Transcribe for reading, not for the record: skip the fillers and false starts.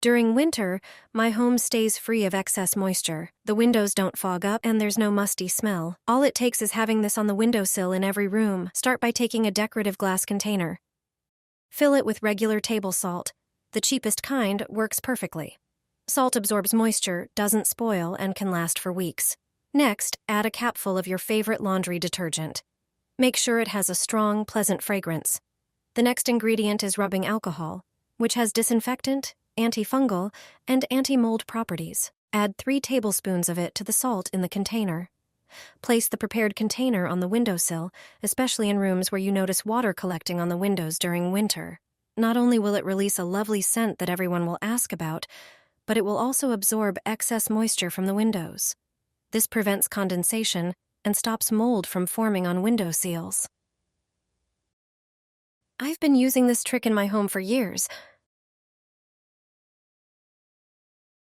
During winter, my home stays free of excess moisture. The windows don't fog up and there's no musty smell. All it takes is having this on the windowsill in every room. Start by taking a decorative glass container. Fill it with regular table salt. The cheapest kind works perfectly. Salt absorbs moisture, doesn't spoil, and can last for weeks. Next, add a capful of your favorite laundry detergent. Make sure it has a strong, pleasant fragrance. The next ingredient is rubbing alcohol, which has disinfectant, antifungal, and anti-mold properties. Add 3 tablespoons of it to the salt in the container. Place the prepared container on the windowsill, especially in rooms where you notice water collecting on the windows during winter. Not only will it release a lovely scent that everyone will ask about, but it will also absorb excess moisture from the windows. This prevents condensation and stops mold from forming on window seals. I've been using this trick in my home for years,